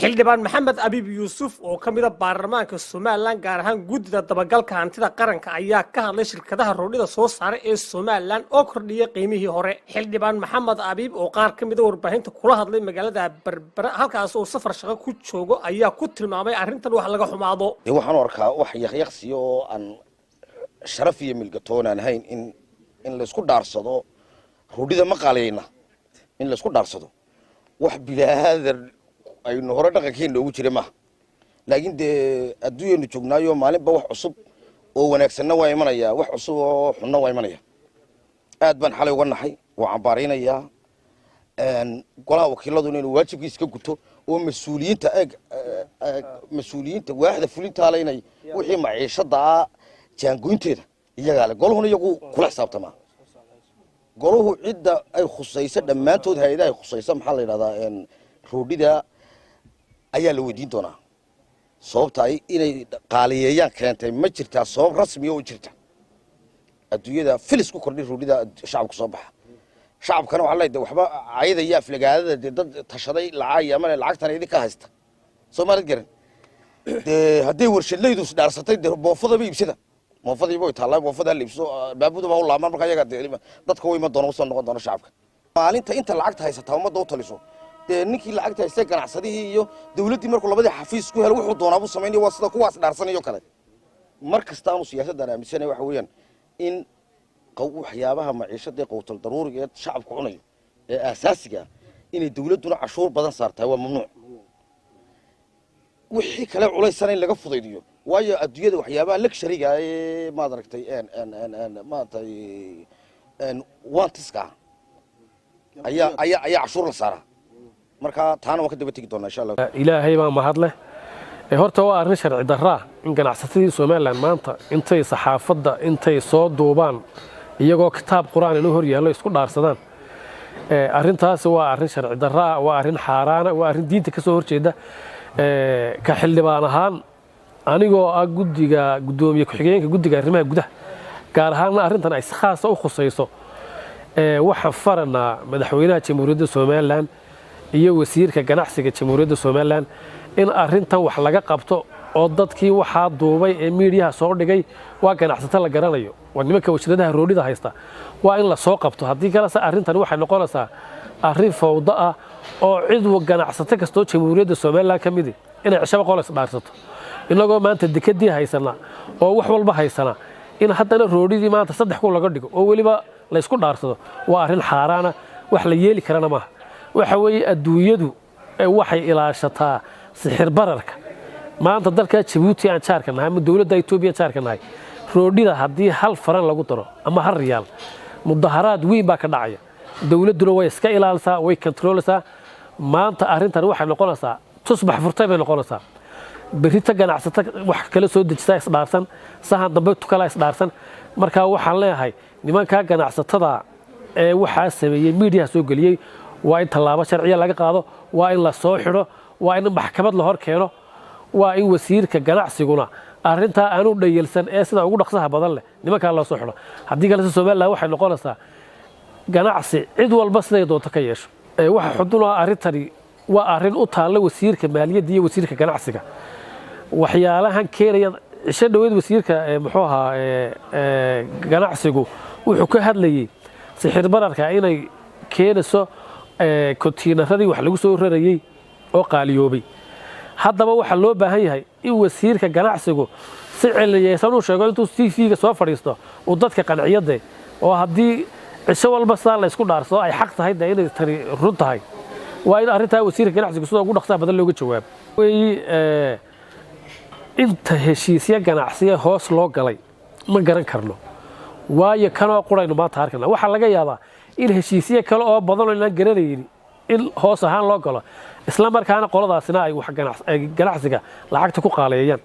xildhibaan maxamed abiib yuusuf oo ka mid ah baarlamaanka Soomaaliland gaar ahaan guddida dabagalka hantida qaranka ayaa ka hadlay shirkadaha roodhida soo saaray ee Soomaaliland oo kordhiyay qiimihii hore xildhibaan maxamed abiib oo qaar ka mid ah warbaahinta kula hadlay magaalada Berbera halkaas oo safar shaqo ku joogo ayaa ku tilmaamay arrintan wax laga xumaado waxaan arkaa wax yaqyaqsiyo oo aan sharaf iyo milgatoon aan hayn in la isku dhaarsado roodhida ma qaaleyna in la isku dhaarsado wax bilaadan aynu hore dhaqankeena ugu jiray ma laakiin de adduunyo joognaayo maalinba wax cusub oo wanaagsanna waa imanaya wax cusub oo xunna waa imanaya aad baan xalay uga naxay oo cambaareenaya golaha wakiiladu inuu waajibkiisa ka guto oo mas'uuliyiinta waaxda fulinta leynay wixii maciishada jaangoynteeda iyaga le golahuna iyagu kula xisaabtama golahu cidda ay khusayso dhamaantood hay'adaha ay khusayso maxaa la yiraahdaa roodhida ayaa la weydiin doonaa sababta ay inay qaaliyeeyaan keentay ma jirtaa sabab rasmi oo jirta adduunyada filis ku kordhay roodhida shacabku soo baxa shacabkana waxa la yidhi waxba caayada iyo aflagaadada dad tashaday lacag ama lacagtan idinka haysta Soomaaliland garan haday warshadlaydu isdhaarsatay boofada biibsida moofadii way taallay boofada liibso baabuda ma u laaman marka iyaga dadka way ma doono soo noqon doona shacabka maalinta inta lacagta haysata umada u taliso ninkii lacagta haystay ganacsadihii iyo dawladii markuu labadii xafiis ku helo wuxuu doonaa buu sameeyay waa sida kuwaas dhaarsanayo kale markasta aanu siyaasadda aaminsanay waxa weeyaan in waxyaabaha maciishada qowtal daruuriga ee shacabku cunayo ee asaasiga inay dawladuna cashuur badan saartaa waa mamnuuc wixii kale culaysan in laga fudaydiyo waayo adduunyada waxyaabaha luxury-ga ee ma aragtay wantiska ayaa cashuur la saaraa marka taana waan ka daba tagi doonaa insha Allah ilaahay baa mahad leh horta waa arrin sharci darra in ganacsatada Soomaaliland maanta intay saxaafadda intay soo duubaan iyagoo kitaab quraan inuu hor yaalo isku dhaarsadaan arrintaas waa arrin sharci darra waa arrin xaaraana waa arrin diinta ka soo horjeeda ka xildhibaan ahaan anigoo gudoomiye ku xigeenka guddiga arrimaha gudaha gaar ahaan arrintan ay si khaas ah u khusayso waxaan faranaa madaxweynaha jamhuuriyadda Soomaaliland iyo wasiirka ganacsiga jamhuuriyadda Soomaaliland in arrintan wax laga qabto oo dadkii waxa duubay ee miidiyaha soo dhigay waa ganacsato la garanayo waa nimanka wajiradaha roodhida haysta waa in la soo qabto haddii kale arrintan waxay noqonaysaa arrin fawda ah oo cid ganacsato kastoo jamhuuriyadda Soomaaliland ka mid ah inay cishaba qolas dhaarsato inagoo maanta dekadii haysana oo wax walba haysana in haddana roodhidii maanta saddex ku laga dhigo oo waliba la isku dhaarsado waa arrin xaaraana wax la yeeli karana maaha waxa weeye adduunyadu waxay ilaashataa sixir bararka maanta dalka Djibouti aan jaarka nahay ama dawladda Itoobiya jaarka nahay roodhida haddii hal faran lagu daro ama hal riyaal mudaharaad weyn baa ka dhacaya dawladuna way iska ilaalisaa way controlsaa maanta arrintan waxay noqonaysaa tusbax furtay bay noqonaysaa berita ganacsata wax kala soo dejisay isdhaarsan sahan dambe tukala isdhaarsan marka waxaan leeyahay nimanka ganacsatada ee waxa sameeyay media soo galiyay waa in tallaabo sharciya laga qaado waa in la soo xiro waa in maxkamad la hor keeno waa in wasiirka ganacsiguna arrinta aanu dhayelsan ee sida ugu dhaqsaha badan leh nimanka la soo xiro haddii kale Soomaaliland waxay noqonaysaa ganacsi cid walba siday doonto ka yeesho waxa xuduna arrintani waa arrin u taalla wasiirka maaliyadda iyo wasiirka ganacsiga waxyaalahan keenaya isha dhaweyd wasiirka muxuu ahaa ganacsigu wuxuu ka hadlayay sixir bararka inay keenayso kontiinaradii wax lagu soo rarayay oo qaaliyoobay haddaba waxa loo baahan yahay in wasiirka ganacsigu si cilmiyeysan uu sheego intuu TV-ga soo fadhiisto oo dadka qanciyada oo haddii cisho walba saa la isku dhaarsado ay xaq tahay inay tani run tahay waa in arrinta wasiirka ganacsigu sida ugu dhaqsaha badan looga jawaabo inta heshiisya ganacsiga hoos loo galay ma garan karno waayo kanoo qurayno maanta arkana waxa laga yaabaa in heshiisya kale oo badan oo inaan garanaynin in hoos ahaan loo galo isla markaana qoladaasina ay wax ganacsiga lacagta ku qaaleeyaan